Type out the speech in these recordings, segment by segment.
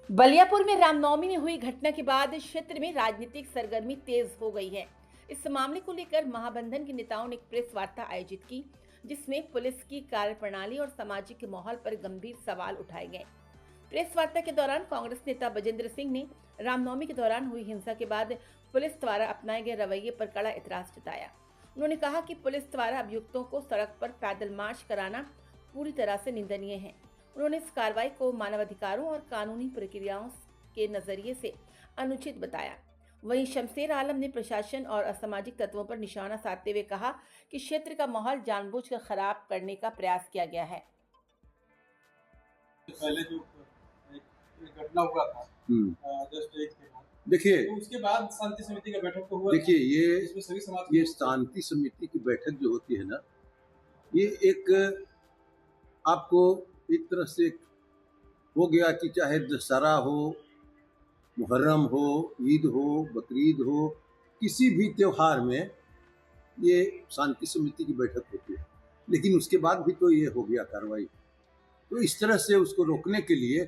बलियापुर में रामनवमी में हुई घटना के बाद क्षेत्र में राजनीतिक सरगर्मी तेज हो गई है। इस मामले को लेकर महाबंधन के नेताओं ने एक प्रेस वार्ता आयोजित की, जिसमें पुलिस की कार्यप्रणाली और सामाजिक माहौल पर गंभीर सवाल उठाए गए। प्रेस वार्ता के दौरान कांग्रेस नेता बजेंद्र सिंह ने रामनवमी के दौरान हुई हिंसा के बाद पुलिस द्वारा अपनाए गए रवैये पर कड़ा एतराज जताया। उन्होंने कहा कि पुलिस द्वारा अभियुक्तों को सड़क पर पैदल मार्च कराना पूरी तरह से निंदनीय है। उन्होंने इस कार्रवाई को मानवाधिकारों और कानूनी प्रक्रियाओं के नजरिए से अनुचित बताया। वहीं शमशेर आलम ने प्रशासन और असामाजिक तत्वों पर निशाना साधते हुए कहा कि क्षेत्र का माहौल जानबूझकर खराब करने का प्रयास किया गया है। पहले जो एक घटना हुआ था जस्ट एक के बाद, देखिए, तो उसके बाद शांति समिति का बैठक तो हुआ। देखिए इसमें सभी समाज ये शांति समिति की बैठक जो होती है ना, ये एक आपको एक तरह से हो गया कि चाहे दशहरा हो, मुहर्रम हो, ईद हो, बकरीद हो, किसी भी त्योहार में ये शांति समिति की बैठक होती है। लेकिन उसके बाद भी तो ये हो गया कार्रवाई। तो इस तरह से उसको रोकने के लिए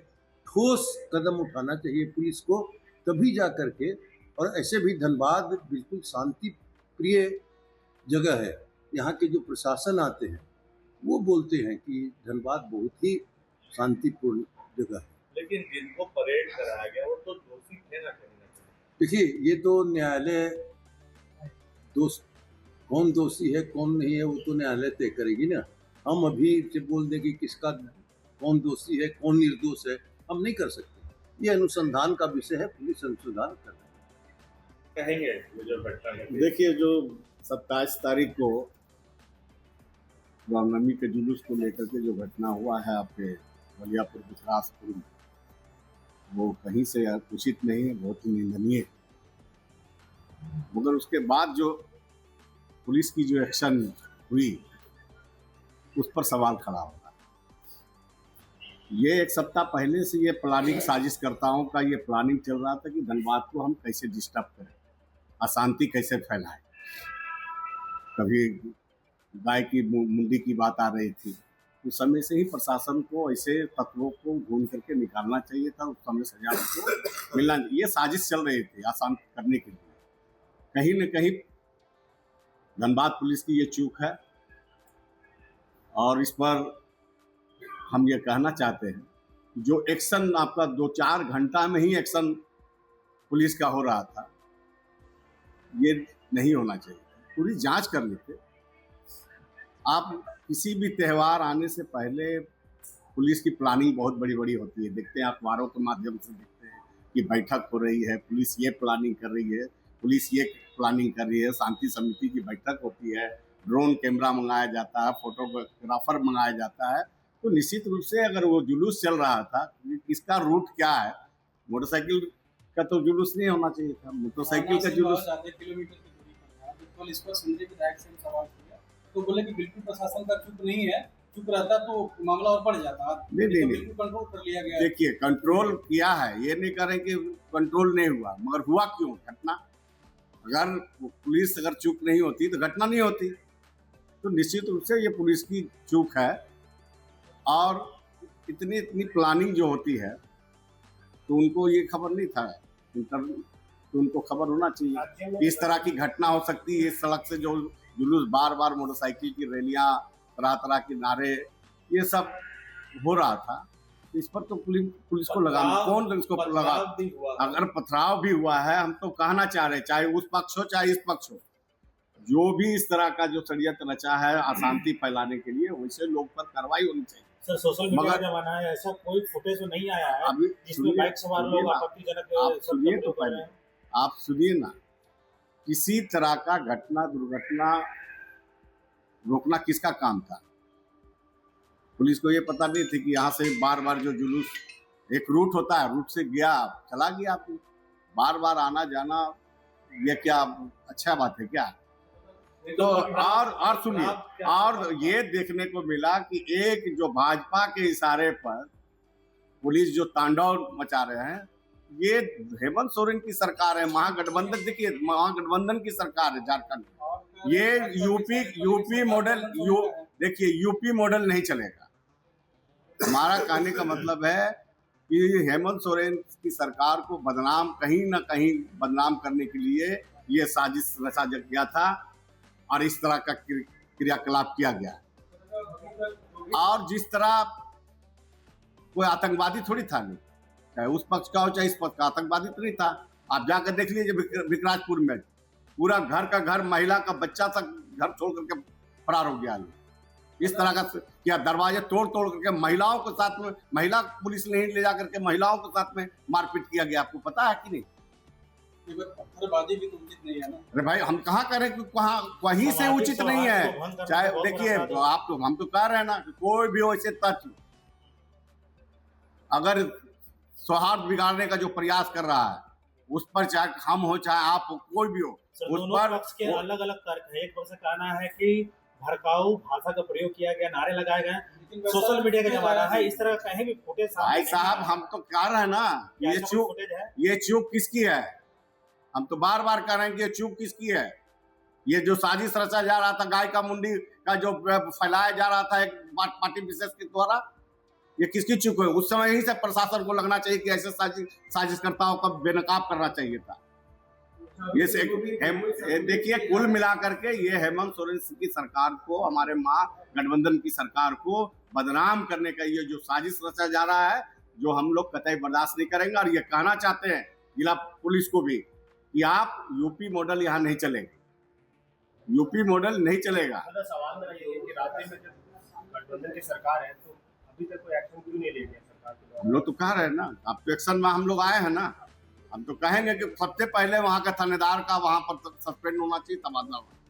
ठोस कदम उठाना चाहिए पुलिस को, तभी जा करके। और ऐसे भी धनबाद बिल्कुल शांति प्रिय जगह है। यहाँ के जो प्रशासन आते हैं वो बोलते हैं कि धनबाद बहुत ही शांतिपूर्ण जगह है। लेकिन जिनको परेड कराया गया वो तो दोषी थे ना कहीं ना कहीं। देखिए, ये तो न्यायालय कौन दोषी है कौन नहीं है वो तो न्यायालय तय करेगी ना। हम अभी से बोल दें कि किसका कौन दोषी है कौन निर्दोष है, हम नहीं कर सकते। ये अनुसंधान का विषय है, पुलिस अनुसंधान कर रही है। कहेंगे वो जो घटना घटी। देखिए, जो 27 तारीख को रामनवमी के जुलूस को लेकर के जो घटना हुआ है आपके बलियापुर विश्वासपुर में, वो कहीं से उचित नहीं है, बहुत ही निंदनीय है। मगर उसके बाद जो पुलिस की जो एक्शन हुई उस पर सवाल खड़ा होगा। ये एक सप्ताह पहले से ये प्लानिंग साजिशकर्ताओं का ये प्लानिंग चल रहा था कि धनबाद को हम कैसे डिस्टर्ब करें, अशांति कैसे फैलाएं। कभी गाय की मुंडी की बात आ रही थी, उस समय से ही प्रशासन को ऐसे तत्वों को ढूंढ करके निकालना चाहिए था। उस समय सजा को मिलना, ये साजिश चल रही थी अशांत करने के लिए। कहीं न कहीं धनबाद पुलिस की ये चूक है और इस पर हम ये कहना चाहते हैं जो एक्शन आपका 2-4 घंटा में ही एक्शन पुलिस का हो रहा था, ये नहीं होना चाहिए। पूरी जांच कर लेते। आप किसी भी त्यौहार आने से पहले पुलिस की प्लानिंग बहुत बड़ी बड़ी होती है। देखते हैं अखबारों के माध्यम से देखते हैं कि बैठक हो रही है, पुलिस ये प्लानिंग कर रही है, पुलिस ये प्लानिंग कर रही है, शांति समिति की बैठक होती है, ड्रोन कैमरा मंगाया जाता है, फोटोग्राफर मंगाया जाता है। तो निश्चित रूप से अगर वो जुलूस चल रहा था, इसका रूट क्या है, मोटरसाइकिल का तो जुलूस नहीं होना चाहिए था। मोटरसाइकिल का जुलूस किलोमीटर की दूरी पर था। बिल्कुल इस पर संजय विधायक से सवाल किया तो बोले कि बिल्कुल प्रशासन का चुप नहीं है, चुप रहता तो मामला और बढ़ जाता। नहीं, बिल्कुल कंट्रोल कर लिया गया। देखिए, कंट्रोल किया है, ये नहीं कह रहे कि कंट्रोल नहीं हुआ, मगर हुआ क्यों घटना? अगर पुलिस अगर चूक नहीं होती तो घटना नहीं होती। तो निश्चित रूप से ये पुलिस की चूक है। और इतनी प्लानिंग जो होती है तो उनको ये खबर नहीं था, तो उनको खबर होना चाहिए इस तरह की घटना हो सकती है। इस सड़क से जो जुलूस बार बार मोटरसाइकिल की रैलियां, तरह तरह के नारे, ये सब हो रहा था, इस पर तो पुलिस को लगाना, कौन इसको लगा? अगर पथराव भी हुआ है, हम तो कहना चाह रहे, चाहे उस पक्ष हो चाहे इस पक्ष हो, जो भी इस तरह का जो षड्यंत्र रचा है अशांति फैलाने के लिए, वैसे लोग पर कार्रवाई होनी चाहिए। सर, सोशल मीडिया का जमाना है, ऐसा कोई फुटेज तो नहीं आया है जिसमें बाइक सवार लोग आपत्तिजनक। आप सुनिए तो पहले, आप सुनिए ना। किसी तरह का घटना दुर्घटना रोकना किसका काम था? पुलिस को ये पता नहीं थी कि यहाँ से बार बार जो जुलूस, एक रूट होता है, रूट से गया चला गया, आपको बार बार आना जाना, ये क्या अच्छा बात है क्या? तो और सुनिए, और ये देखने को मिला कि एक जो भाजपा के इशारे पर पुलिस जो तांडव मचा रहे हैं, ये हेमंत सोरेन की सरकार है, महागठबंधन। देखिए, महागठबंधन की सरकार है झारखंड में। ये यूपी मॉडल, देखिए यूपी मॉडल नहीं चलेगा। हमारा कहने का मतलब है कि हेमंत सोरेन की सरकार को बदनाम कहीं ना कहीं बदनाम करने के लिए ये साजिश रचा गया था और इस तरह का क्रियाकलाप किया गया। और जिस तरह कोई आतंकवादी थोड़ी था, नहीं चाहे उस पक्ष का हो चाहे इस पक्ष का, आतंकवादी तो नहीं था। आप जाकर देख लीजिए विकराजपुर में पूरा घर का घर, महिला का बच्चा तक घर छोड़ करके फरार हो गया। इस तरह का क्या दरवाजे तोड़ तोड़ करके महिलाओं के साथ में, महिला पुलिस ने ले जाकर के महिलाओं के साथ में मारपीट किया गया, आपको पता है कि नहीं? पत्थरबाजी भी तो उचित नहीं है ना। अरे भाई हम कहाँ करें कि कहाँ वहीं से उचित नहीं है। चाहे देखिए आप तो, हम तो कह रहे हैं ना कि कोई भी हो ऐसे तत्व अगर सौहार्द बिगाड़ने का जो प्रयास कर रहा है उस पर, चाहे हम हो चाहे आप हो, कोई भी हो, उस पर पक्ष के अलग अलग तर्क है। एक पक्ष का कहना है कि भड़काऊ भाषा का प्रयोग किया गया, नारे लगाए गए, सोशल मीडिया का जमाना है, इस तरह कहीं भी फुटेज भाई साहब हम तो कह रहे हैं ना ये चूक किसकी है? हम तो बार बार कह रहे हैं कि ये चूक किसकी है। ये जो साजिश रचा जा रहा था, गाय का मुंडी का जो फैलाया जा रहा था एक पार्टी विशेष के द्वारा, ये किसकी चूक है? उस समय ही से प्रशासन को लगना चाहिए कि ऐसे साजिशकर्ताओं का बेनकाब करना चाहिए था। ये देखिए कुल मिलाकर के ये हेमंत सोरेन की सरकार को, हमारे महागठबंधन की सरकार को बदनाम करने का ये जो साजिश रचा जा रहा है, जो हम लोग कतई बर्दाश्त नहीं करेंगे। और ये कहना चाहते हैं जिला पुलिस को भी कि आप यूपी मॉडल यहाँ नहीं चलेगा, यूपी मॉडल नहीं चलेगा। सवाल मेरा ये है कि राज्य में जब गठबंधन की सरकार है तो अभी तक कोई एक्शन क्यों नहीं लिया गया सरकार के? हम लोग तो कह रहे हैं ना, अब तो एक्शन में हम लोग आए हैं ना। हम तो कहेंगे कि सबसे पहले वहां का थानेदार का वहां पर सस्पेंड होना चाहिए, तबादला होना चाहिए।